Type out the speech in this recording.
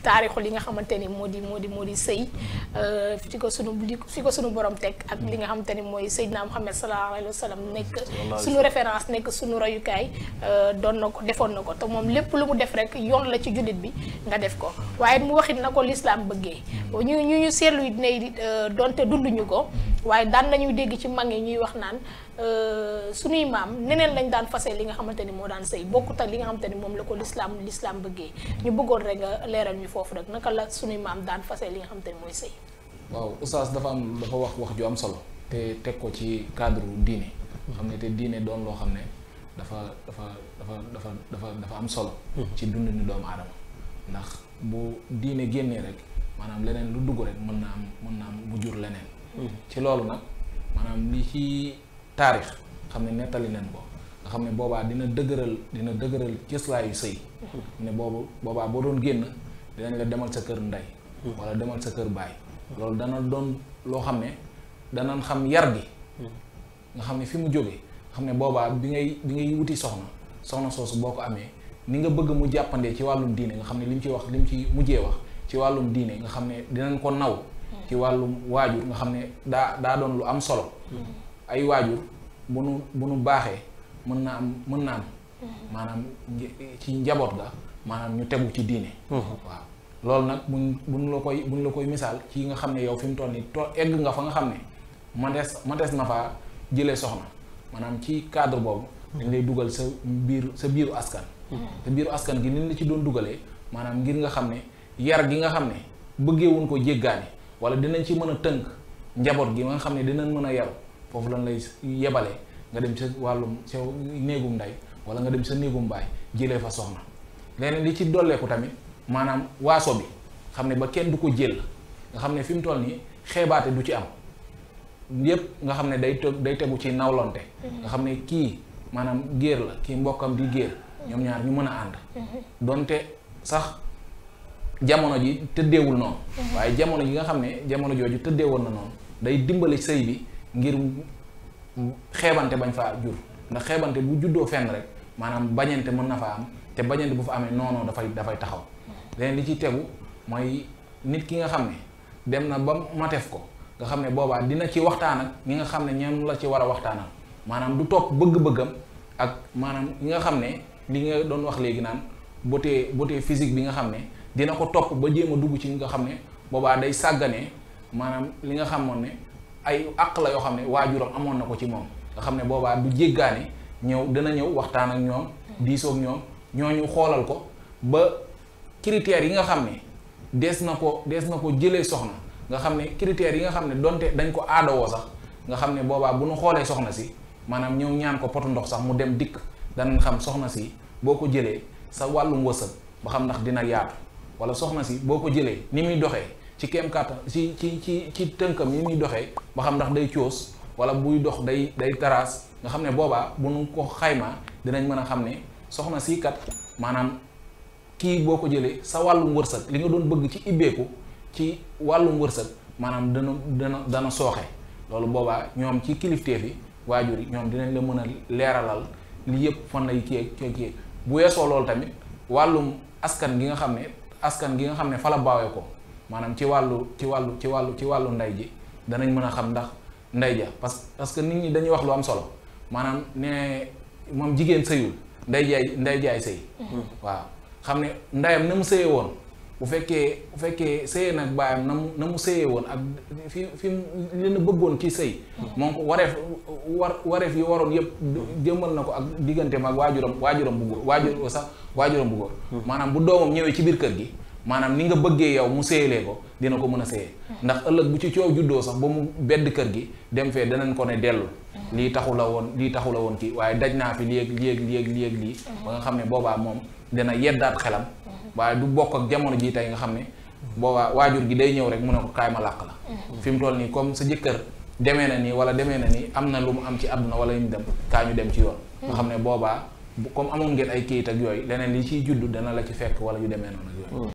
taarixu li nga xamante ni moo di sëy fi ko sunu borom teg ak li nga xamante ni mooy Seydina Muhammad sallallahu alayhi wa sallam nekk sunu référence nekk sunu royukaay doon na ko defoon na ko te moom lépp lu mu def rek yoon la ci jullit bi nga def ko waaye mu waxit na ko lislaam bëggee ñu seetlu ne donte dunduñu ko waaye daan nañu dégg ci mag yi ñuy wax naan sunuy maam neneen lañ daan fase li nga xamante ni moo daan sëy bokkut ak li nga xamante ni moom la ko lislaam bëggee ñu bëggoon rek nga leeral ñu foofu rek naka la sunuy maam daan fase li nga xamante ni mooy sëy. waaw oustaz dafa wax ju am solo te teg ko ci cadre diine xam ne te diine doon loo xam ne dafa am solo ci dund ni doomu aadama ndax bu diine génnee rek maanaam leneen lu dugg rek mën naa am mu jur leneen ci loolu nag maanaam li ci taarix xam ne nettali leen ko nga xam ne boobaa dina dëgëral cëslaayu sëy ne boobaa boo doon génn dinañ la demal sa kër ndey wala demal sa kër baay loolu dana doon loo xam ne danañ xam yar gi nga xam ne fi mu jógee xam ne boobaa bi ngay wuti soxna soosu boo ko amee ni nga bëgg mu jàppandee ci wàllum diine nga xam ne li mu ci mujjee wax ci wàllum diine nga xam ne dinañ ko naw ci wàllum waajur nga xam ne daa doon lu am solo ay waajur bu nu baaxee mën na am maanaam ci njaboot ga maanaam ñu tegu ci diine waaw loolu nag buñ la koy misaal ci nga xam ne yow fi mu toll nii egg nga fa nga xam ne mandees na faa jëlee soxna maanaam ci cadre boobu dañ lay dugal sa biiru askan te biiru askan gi ni la ci doon dugalee maanaam ngir nga xam ne yar gi nga xam ne bëggeewuñ ko jéggaani wala dinañ ci mën a tënk njaboot gi nga xam ne dinañ mën a yaru foofu lan lay yebalee nga dem sa sa néegum ndey wala nga dem sa néegum baay jëlee fa soxna leneen li ci dolleeku tamit maanaam waaso bi xam ne ba kenn du ko jël nga xam ne fi mu toll nii xeebaate du ci am yépp nga xam ne day tegu ci nawlonte nga xam ne kii maanaam géer la kii mbokkam di géer ñoom ñaar ñu mën a ànd donte sax jamono ji tëddeewul noonu waaye jamono ji nga xam ne jamono jooju tëddeewoon na noonu day dimbali sëy bi ngir xeebante bañ faa jur ndax xeebante bu juddoo fenn rek maanaam bañante mën na faa am te bañante bu fa amee noonu dafay taxaw leneen li ci tegu mooy nit ki nga xam ne dem na ba mateef ko nga xam ne boobaa dina ci waxtaan ak ñi nga xam ne ñoom la ci war a waxtaanal maanaam du topp bëgg-bëggam ak maanaam ñi nga xam ne li nga doon wax léegi naan beauté physique bi nga xam ne dina ko topp ba jéem a dugg ci nga xam ne boobaa day sàgganee maanaam li nga xamoon ne ay àq la yoo xam ne waajuram amoon na ko ci moom nga xam ne boobaa du jéggaane dina ñëw waxtaan ak ñoom diisoo ak ñoom ñooñu xoolal ko ba critères yi nga xam ne dees na ko jëlee soxna nga xam ne critères yi nga xam ne donte dañ ko aadawoo sax nga xam ne boobaa bu nu xoolee soxna si maanaam ñëw ñaan ko potu ndox sax mu dem dikk danañ xam soxna si boo ko jëlee sa wàllum wërsëg ba xam ndax dina yaatu wala soxna si boo ko jëlee ni muy doxee ci kem kàttan ci tënkam ni muy doxee ba xam ndax day coos wala buy dox day taraas nga xam ne boobaa bu nu ko xaymaa dinañ mën a xam ne soxna si kat maanaam kii boo ko jëlee sa wàllum wërsëg li nga doon bëgg ci ibbeeku ci wàllum wërsëg maanaam dana sooxe loolu boobaa ñoom ci kilifteef yi waajur yi ñoom dinañ la mën a leeralal li yëpp fan lay kii bu weesoo loolu tamit wàllum askan gi nga xam ne fa la baawee ko maanaam ci wàllu ndey ji danañ mën a xam ndax ndey ja parce que nit ñi dañuy wax lu am solo maanaam ne moom jigéen sëyul ndey jaay sëy waaw xam ne ndeyam na mu sëyee woon bu fekkee sëyee nag baayam na mu sëyee woon ak fi li na bëggoon ci sëy moom ko wareef yi waroon yëpp jëmmal na ko ak digganteem ak waajuram bu góor maanaam bu doomam ñëwee ci biir kër gi maanaam ni nga bëggee yow mu séyalee ko dina ko mën a séyee ndax ëllëg bu ci coow juddoo sax ba mu bedd kër gi dem fee danañ ko ne dellu lii taxu la woon kii waaye daj naa fi lii ba nga xam ne boobaa moom dina yeddaat xelam waaye du bokk ak jamono ji tey nga xam ne boobaa waajur gi day ñëw rek mu ne ko kaay ma làq la fi mu toll nii comme sa jëkkër demee na nii am na lu mu am ci àdduna wala ñu dem kaa ñu dem ci yoon nga xam ne boobaa comme amoon ngeen ay kayit ak yooyu leneen li ciy juddu dana la ci fekk wala yu demee noonu ak yooyu